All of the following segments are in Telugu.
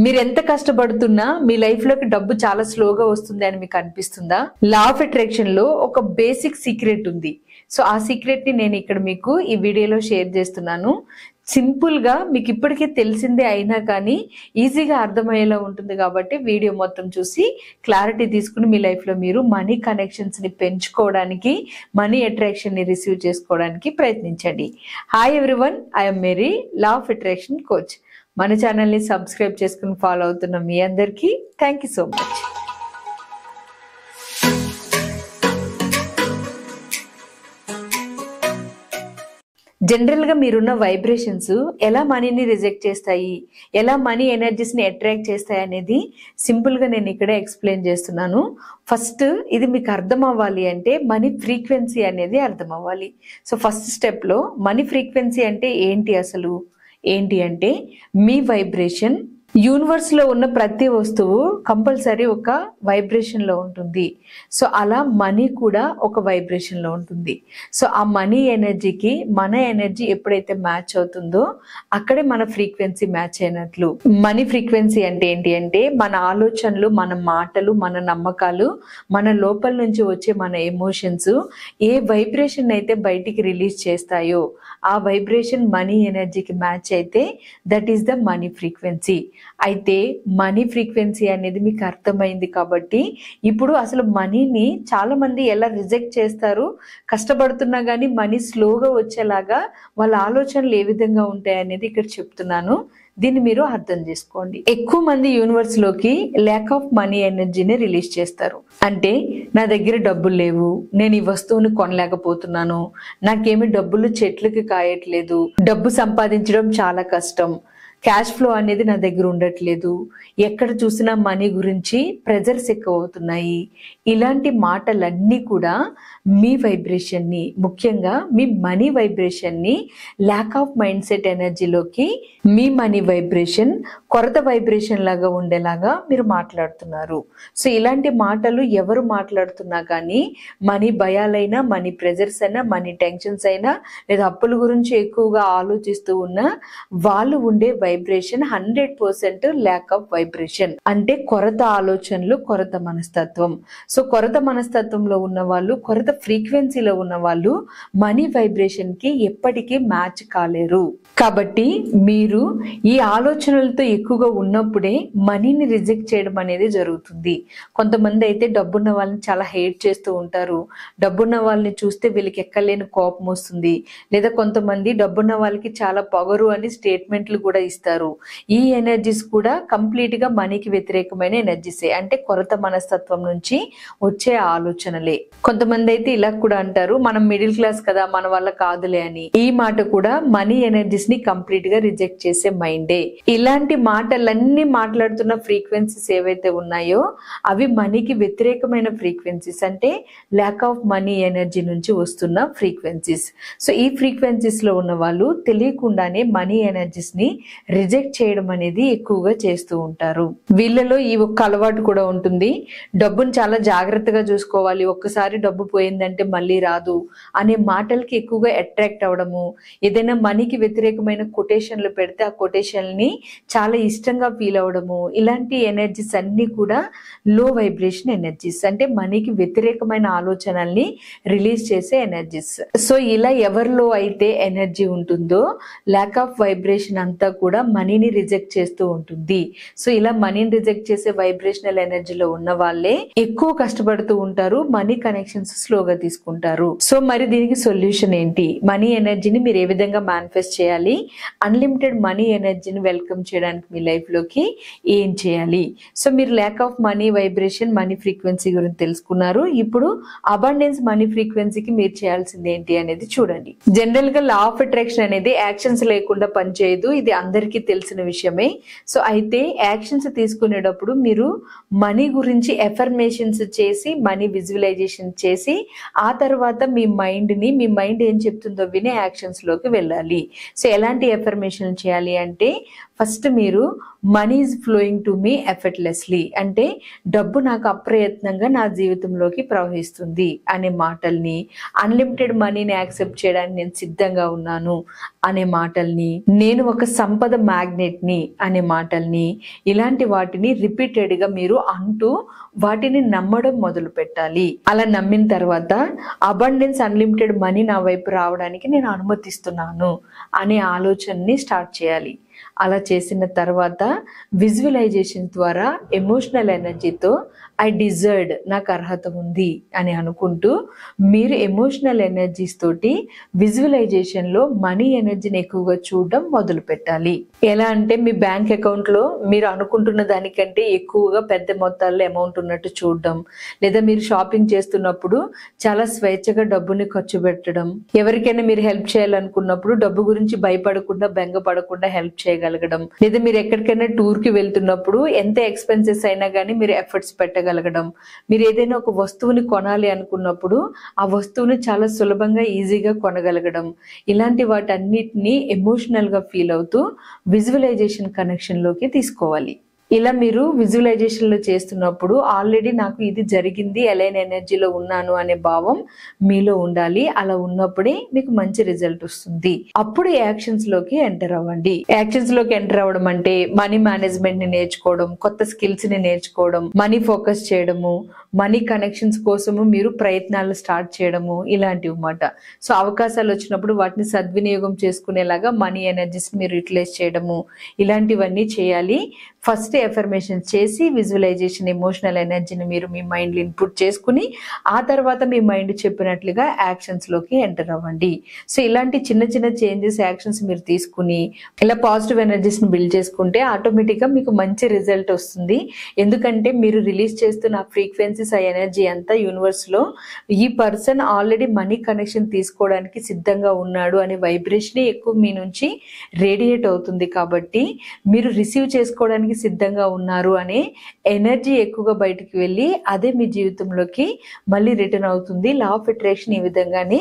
మీరు ఎంత కష్టపడుతున్నా మీ లైఫ్ లోకి డబ్బు చాలా స్లోగా వస్తుంది అని మీకు అనిపిస్తుందా? లా ఆఫ్ అట్రాక్షన్ లో ఒక బేసిక్ సీక్రెట్ ఉంది. సో ఆ సీక్రెట్ ని నేను ఇక్కడ మీకు ఈ వీడియోలో షేర్ చేస్తున్నాను. సింపుల్ గా మీకు ఇప్పటికే తెలిసిందే అయినా కానీ ఈజీగా అర్థమయ్యేలా ఉంటుంది కాబట్టి వీడియో మొత్తం చూసి క్లారిటీ తీసుకుని మీ లైఫ్ లో మీరు మనీ కనెక్షన్స్ ని పెంచుకోవడానికి, మనీ అట్రాక్షన్ ని రిసీవ్ చేసుకోవడానికి ప్రయత్నించండి. Hi everyone, I'm Mary, law of attraction coach. మన ఛానల్ని సబ్స్క్రైబ్ చేసుకుని ఫాలో అవుతున్న మీ అందరికీ థ్యాంక్ యూ సో మచ్. జనరల్గా మీరున్న వైబ్రేషన్స్ ఎలా మనీని రిజెక్ట్ చేస్తాయి, ఎలా మనీ ఎనర్జీస్ని అట్రాక్ట్ చేస్తాయి అనేది సింపుల్గా నేను ఇక్కడ ఎక్స్ప్లెయిన్ చేస్తున్నాను. ఫస్ట్ ఇది మీకు అర్థం అవ్వాలి అంటే మనీ ఫ్రీక్వెన్సీ అనేది అర్థం అవ్వాలి. సో ఫస్ట్ స్టెప్లో మనీ ఫ్రీక్వెన్సీ అంటే ఏంటి అంటే మీ వైబ్రేషన్. యూనివర్స్ లో ఉన్న ప్రతి వస్తువు కంపల్సరీ ఒక వైబ్రేషన్ లో ఉంటుంది. సో అలా మనీ కూడా ఒక వైబ్రేషన్ లో ఉంటుంది. సో ఆ మనీ ఎనర్జీకి మన ఎనర్జీ ఎప్పుడైతే మ్యాచ్ అవుతుందో అక్కడే మన ఫ్రీక్వెన్సీ మ్యాచ్ అయినట్లు. మనీ ఫ్రీక్వెన్సీ అంటే ఏంటి అంటే మన ఆలోచనలు, మన మాటలు, మన నమ్మకాలు, మన లోపల నుంచి వచ్చే మన ఎమోషన్స్ ఏ వైబ్రేషన్ అయితే బయటికి రిలీజ్ చేస్తాయో ఆ వైబ్రేషన్ మనీ ఎనర్జీకి మ్యాచ్ అయితే that is the money frequency. అయితే మనీ ఫ్రీక్వెన్సీ అనేది మీకు అర్థమైంది కాబట్టి ఇప్పుడు అసలు మనీని చాలా మంది ఎలా రిజెక్ట్ చేస్తారు, కష్టపడుతున్నా కానీ మనీ స్లోగా వచ్చేలాగా వాళ్ళ ఆలోచనలు ఏ విధంగా ఉంటాయి అనేది ఇక్కడ చెప్తున్నాను. దీన్ని మీరు అర్థం చేసుకోండి. ఎక్కువ మంది యూనివర్స్ లోకి ల్యాక్ ఆఫ్ మనీ ఎనర్జీని రిలీజ్ చేస్తారు. అంటే నా దగ్గర డబ్బులు లేవు, నేను ఈ వస్తువుని కొనలేకపోతున్నాను, నాకేమి డబ్బులు చెట్లకి కాయట్లేదు, డబ్బు సంపాదించడం చాలా కష్టం, క్యాష్ ఫ్లో అనేది నా దగ్గర ఉండట్లేదు, ఎక్కడ చూసినా మనీ గురించి ప్రెజర్స్ ఎక్కువ అవుతున్నాయి. ఇలాంటి మాటలన్నీ కూడా మీ వైబ్రేషన్ని, ముఖ్యంగా మీ మనీ వైబ్రేషన్ని ల్యాక్ ఆఫ్ మైండ్ సెట్ ఎనర్జీలోకి మీ మనీ వైబ్రేషన్ కొరత వైబ్రేషన్ లాగా ఉండేలాగా మీరు మాట్లాడుతున్నారు. సో ఇలాంటి మాటలు ఎవరు మాట్లాడుతున్నా కానీ మనీ భయాలైనా, మనీ ప్రెజర్స్ అయినా, మనీ టెన్షన్స్ అయినా, లేదా అప్పుల గురించి ఎక్కువగా ఆలోచిస్తూ ఉన్నా వాళ్ళు ఉండే వైబ్రేషన్ 100% ల్యాక్ ఆఫ్ వైబ్రేషన్. అంటే కొరత ఆలోచనలు, కొరత మనస్తత్వం. సో కొరత మనస్తత్వంలో ఉన్న వాళ్ళు, కొరత ఫ్రీక్వెన్సీలో ఉన్న వాళ్ళు మనీ వైబ్రేషన్ కి ఎప్పటికీ మ్యాచ్ కాలేరు. కాబట్టి మీరు ఈ ఆలోచనలతో ఎక్కువగా ఉన్నప్పుడే మనీని రిజెక్ట్ చేయడం అనేది జరుగుతుంది. కొంతమంది అయితే డబ్బున్న వాళ్ళని చాలా హేట్ చేస్తూ ఉంటారు. డబ్బున్న వాళ్ళని చూస్తే వీళ్ళకి ఎక్కలేని కోపం వస్తుంది. లేదా కొంతమంది డబ్బున్న వాళ్ళకి చాలా పొగరు అని స్టేట్మెంట్లు కూడా ఇస్తారు. ఈ ఎనర్జీస్ కూడా కంప్లీట్ గా మనీకి వ్యతిరేకమైన ఎనర్జీసే. అంటే కొరత మనస్తత్వం నుంచి వచ్చే ఆలోచనలే. కొంతమంది అయితే ఇలా కూడా అంటారు, మనం మిడిల్ క్లాస్ కదా, మన వల్ల కాదులే అని. ఈ మాట కూడా మనీ ఎనర్జీస్ ని కంప్లీట్ గా రిజెక్ట్ చేసే మైండే. ఇలాంటి మాటలన్నీ మాట్లాడుతున్న ఫ్రీక్వెన్సీస్ ఏవైతే ఉన్నాయో అవి మనీకి వ్యతిరేకమైన ఫ్రీక్వెన్సీస్. అంటే ల్యాక్ ఆఫ్ మనీ ఎనర్జీ నుంచి వస్తున్న ఫ్రీక్వెన్సీస్. సో ఈ ఫ్రీక్వెన్సీస్ లో ఉన్న వాళ్ళు తెలియకుండానే మనీ ఎనర్జీస్ ని రిజెక్ట్ చేయడం అనేది ఎక్కువగా చేస్తూ ఉంటారు. వీళ్ళలో ఈ ఒక్క అలవాటు కూడా ఉంటుంది, డబ్బును చాలా జాగ్రత్తగా చూసుకోవాలి, ఒక్కసారి డబ్బు పోయిందంటే మళ్ళీ రాదు అనే మాటలకి ఎక్కువగా అట్రాక్ట్ అవడము. ఏదైనా మనీకి వ్యతిరేకమైన కొటేషన్లు పెడితే ఆ కొటేషన్ని చాలా ఇష్టంగా ఫీల్ అవడము. ఇలాంటి ఎనర్జీస్ అన్ని కూడా లో వైబ్రేషన్ ఎనర్జీస్. అంటే మనీకి వ్యతిరేకమైన ఆలోచనల్ని రిలీజ్ చేసే ఎనర్జీస్. సో ఇలా ఎవరిలో అయితే ఎనర్జీ ఉంటుందో ల్యాక్ ఆఫ్ వైబ్రేషన్ అంతా కూడా మనీని రిజెక్ట్ చేస్తూ ఉంటుంది. సో ఇలా మనీని రిజెక్ట్ చేసే వైబ్రేషనల్ ఎనర్జీలో ఉన్న వాళ్ళే ఎక్కువ కష్టపడుతూ ఉంటారు, మనీ కనెక్షన్స్ స్లోగా తీసుకుంటారు. సో మరి దీనికి సొల్యూషన్ ఏంటి? మనీ ఎనర్జీని మీరు ఏ విధంగా మేనిఫెస్ట్ చేయాలి? అన్లిమిటెడ్ మనీ ఎనర్జీని వెల్కమ్ చేయడానికి మీ లైఫ్ లోకి ఏం చేయాలి? సో మీరు lack of money vibration, money frequency గురించి తెలుసుకున్నారు. ఇప్పుడు అబండెన్స్ మనీ ఫ్రీక్వెన్సీకి మీరు చేయాల్సింది ఏంటి అనేది చూడండి. జనరల్ గా లా ఆఫ్ అట్రాక్షన్ అనేది యాక్షన్స్ లేకుండా పనిచేయదు, ఇది అందరికీ తెలిసిన విషయమే. సో అయితే యాక్షన్స్ తీసుకునేటప్పుడు మీరు మనీ గురించి ఎఫర్మేషన్స్ చేసి, మనీ విజువలైజేషన్ చేసి ఆ తర్వాత మీ మైండ్ ఏం చెప్తుందో వినే యాక్షన్స్ లోకి వెళ్ళాలి. సో ఎలాంటి ఎఫర్మేషన్ చేయాలి అంటే, ఫస్ట్ మీరు money is flowing to me effortlessly, అంటే డబ్బు నాకు అప్రయత్నంగా నా జీవితంలోకి ప్రవహిస్తుంది అనే మాటల్ని, అన్లిమిటెడ్ మనీని యాక్సెప్ట్ చేయడానికి నేను సిద్ధంగా ఉన్నాను అనే మాటల్ని, నేను ఒక సంపద మ్యాగ్నెట్ ని అనే మాటల్ని, ఇలాంటి వాటిని రిపీటెడ్ గా మీరు అంటూ వాటిని నమ్మడం మొదలు పెట్టాలి. అలా నమ్మిన తర్వాత అబండెన్స్ అన్లిమిటెడ్ మనీ నా వైపు రావడానికి నేను అనుమతిస్తున్నాను అనే ఆలోచనని స్టార్ట్ చేయాలి. అలా చేసిన తర్వాత విజువలైజేషన్ ద్వారా ఎమోషనల్ ఎనర్జీతో ఐ డిజర్వ్డ్, నాకు అర్హత ఉంది అని అనుకుంటూ మీరు ఎమోషనల్ ఎనర్జీస్ తోటి విజువలైజేషన్లో మనీ ఎనర్జీని ఎక్కువగా చూడడం మొదలు పెట్టాలి. ఎలా అంటే, మీ బ్యాంక్ అకౌంట్లో మీరు అనుకుంటున్న దానికంటే ఎక్కువగా పెద్ద మొత్తాల్లో అమౌంట్ ఉన్నట్టు చూడడం, లేదా మీరు షాపింగ్ చేస్తున్నప్పుడు చాలా స్వేచ్ఛగా డబ్బుని ఖర్చు పెట్టడం, ఎవరికైనా మీరు హెల్ప్ చేయాలనుకున్నప్పుడు డబ్బు గురించి భయపడకుండా బెంగపడకుండా హెల్ప్ చేయగలగడం, లేదా మీరు ఎక్కడికైనా టూర్ కి వెళ్తున్నప్పుడు ఎంత ఎక్స్పెన్సెస్ అయినా కానీ మీరు ఎఫర్ట్స్ పెట్టగలగడం, మీరు ఏదైనా ఒక వస్తువుని కొనాలి అనుకున్నప్పుడు ఆ వస్తువుని చాలా సులభంగా ఈజీగా కొనగలగడం, ఇలాంటి వాటన్నిటిని ఎమోషనల్ గా ఫీల్ అవుతూ విజువలైజేషన్ కనెక్షన్ లోకి తీసుకోవాలి. ఇలా మీరు విజువలైజేషన్ లో చేస్తున్నప్పుడు ఆల్రెడీ నాకు ఇది జరిగింది, ఎలైన్ ఎనర్జీలో ఉన్నాను అనే భావం మీలో ఉండాలి. అలా ఉన్నప్పుడే మీకు మంచి రిజల్ట్ వస్తుంది. అప్పుడు యాక్షన్స్ లోకి ఎంటర్ అవ్వండి. యాక్షన్స్ లోకి ఎంటర్ అవ్వడం అంటే మనీ మేనేజ్మెంట్ ని నేర్చుకోవడం, కొత్త స్కిల్స్ ని నేర్చుకోవడం, మనీ ఫోకస్ చేయడము, మనీ కనెక్షన్స్ కోసము మీరు ప్రయత్నాలు స్టార్ట్ చేయడము, ఇలాంటివి అన్నమాట. సో అవకాశాలు వచ్చినప్పుడు వాటిని సద్వినియోగం చేసుకునేలాగా మనీ ఎనర్జీస్ మీరు యూటిలైజ్ చేయడము, ఇలాంటివన్నీ చేయాలి. ఫస్ట్ ఎఫర్మేషన్ చేసి విజువలైజేషన్ ఎమోషనల్ ఎనర్జీని మీరు మీ మైండ్ లో ఇన్పుట్ చేసుకుని ఆ తర్వాత మీ మైండ్ చెప్పినట్లుగా యాక్షన్స్ లోకి ఎంటర్ అవ్వండి. సో ఇలాంటి చిన్న చిన్న చేంజెస్, యాక్షన్స్ మీరు తీసుకుని ఇలా పాజిటివ్ ఎనర్జీస్ ని బిల్డ్ చేసుకుంటే ఆటోమేటిక్ గా మీకు మంచి రిజల్ట్ వస్తుంది. ఎందుకంటే మీరు రిలీజ్ చేస్తున్న ఫ్రీక్వెన్సీస్, ఆ ఎనర్జీ అంతా యూనివర్స్ లో ఈ పర్సన్ ఆల్రెడీ మనీ కనెక్షన్ తీసుకోవడానికి సిద్ధంగా ఉన్నాడు అనే వైబ్రేషన్ ఎక్కువ మీ నుంచి రేడియేట్ అవుతుంది. కాబట్టి మీరు రిసీవ్ చేసుకోవడానికి సిద్ధంగా ఉన్నారు అనే ఎనర్జీ ఎక్కువగా బయటికి వెళ్ళి అదే మీ జీవితంలోకి మళ్ళీ రిటర్న్ అవుతుంది. లా ఆఫ్ అట్రాక్షన్ ఈ విధంగానే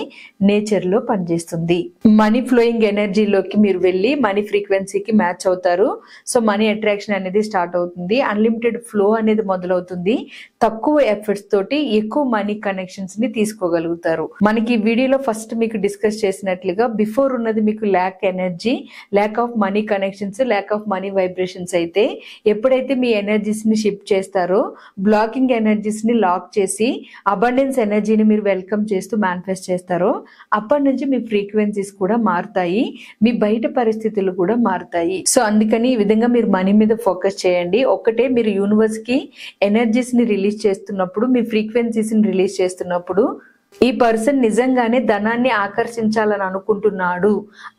నేచర్ లో పనిచేస్తుంది. మనీ ఫ్లోయింగ్ ఎనర్జీలోకి మీరు వెళ్ళి మనీ ఫ్రీక్వెన్సీకి మ్యాచ్ అవుతారు. సో మనీ అట్రాక్షన్ అనేది స్టార్ట్ అవుతుంది. అన్లిమిటెడ్ ఫ్లో అనేది మొదలవుతుంది. తక్కువ ఎఫర్ట్స్ తోటి ఎక్కువ మనీ కనెక్షన్స్ ని తీసుకోగలుగుతారు. మనకి ఈ వీడియోలో ఫస్ట్ మీకు డిస్కస్ చేసినట్లుగా బిఫోర్ ఉన్నది మీకు lakh energy, lack of money connections, lack of money vibrations అయితే ఎప్పుడైతే మీ ఎనర్జీస్ ని షిఫ్ట్ చేస్తారో, బ్లాకింగ్ ఎనర్జీస్ ని లాక్ చేసి అబండెన్స్ ఎనర్జీని మీరు వెల్కమ్ చేస్తూ మేనిఫెస్ట్ చేస్తారో అప్పటి నుంచి మీ ఫ్రీక్వెన్సీస్ కూడా మారుతాయి, మీ బయట పరిస్థితులు కూడా మారుతాయి. సో అందుకని ఈ విధంగా మీరు మనీ మీద ఫోకస్ చేయండి. ఒకటే, మీరు యూనివర్స్ కి ఎనర్జీస్ ని రిలీజ్ చేస్తున్నప్పుడు, మీ ఫ్రీక్వెన్సీస్ ని రిలీజ్ చేస్తున్నప్పుడు ఈ పర్సన్ నిజంగానే ధనాన్ని ఆకర్షించాలని అనుకుంటున్నాడు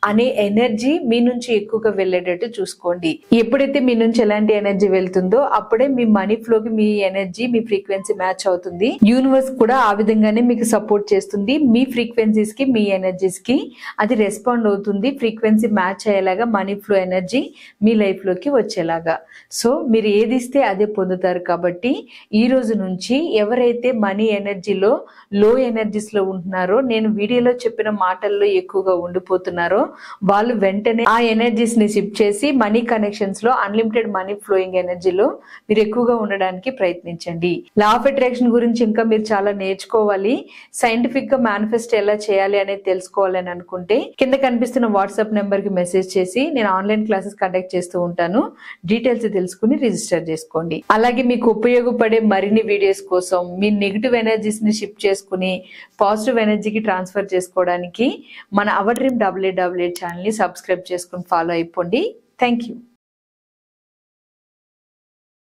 అనే ఎనర్జీ మీ నుంచి ఎక్కువగా వెళ్ళేటట్టు చూసుకోండి. ఎప్పుడైతే మీ నుంచి ఎలాంటి ఎనర్జీ వెళ్తుందో అప్పుడే మీ మనీ ఫ్లోకి మీ ఎనర్జీ, మీ ఫ్రీక్వెన్సీ మ్యాచ్ అవుతుంది. యూనివర్స్ కూడా ఆ విధంగానే మీకు సపోర్ట్ చేస్తుంది. మీ ఫ్రీక్వెన్సీస్ కి, మీ ఎనర్జీస్ కి అది రెస్పాండ్ అవుతుంది. ఫ్రీక్వెన్సీ మ్యాచ్ అయ్యేలాగా మనీ ఫ్లో ఎనర్జీ మీ లైఫ్ లోకి వచ్చేలాగా. సో మీరు ఏది ఇస్తే అదే పొందుతారు. కాబట్టి ఈ రోజు నుంచి ఎవరైతే మనీ ఎనర్జీలో, లో ఎనర్జీస్ లో ఉంటున్నారో, నేను వీడియోలో చెప్పిన మాటల్లో ఎక్కువగా ఉండిపోతున్నారో వాళ్ళు వెంటనే ఆ ఎనర్జీస్ ని షిఫ్ట్ చేసి మనీ కనెక్షన్స్ లో, అన్లిమిటెడ్ మనీ ఫ్లోయింగ్ ఎనర్జీలో మీరు ఎక్కువగా ఉండడానికి ప్రయత్నించండి. లా ఆఫ్ అట్రాక్షన్ గురించి ఇంకా మీరు చాలా నేర్చుకోవాలి, సైంటిఫిక్ గా మేనిఫెస్ట్ ఎలా చేయాలి అనేది తెలుసుకోవాలని అనుకుంటే కింద కనిపిస్తున్న వాట్సాప్ నెంబర్ కి మెసేజ్ చేసి నేను ఆన్లైన్ క్లాసెస్ కండక్ట్ చేస్తూ ఉంటాను. డీటెయిల్స్ తెలుసుకుని రిజిస్టర్ చేసుకోండి. అలాగే మీకు ఉపయోగపడే మరిన్ని వీడియోస్ కోసం మీ నెగిటివ్ ఎనర్జీస్ ని షిఫ్ట్ చేసుకుని పాజిటివ్ ఎనర్జీకి ట్రాన్స్ఫర్ చేసుకోవడానికి మన అవర్ డ్రీమ్ AA ఛానల్ ని సబ్స్క్రైబ్ చేసుకుని ఫాలో అయిపోండి. Thank you.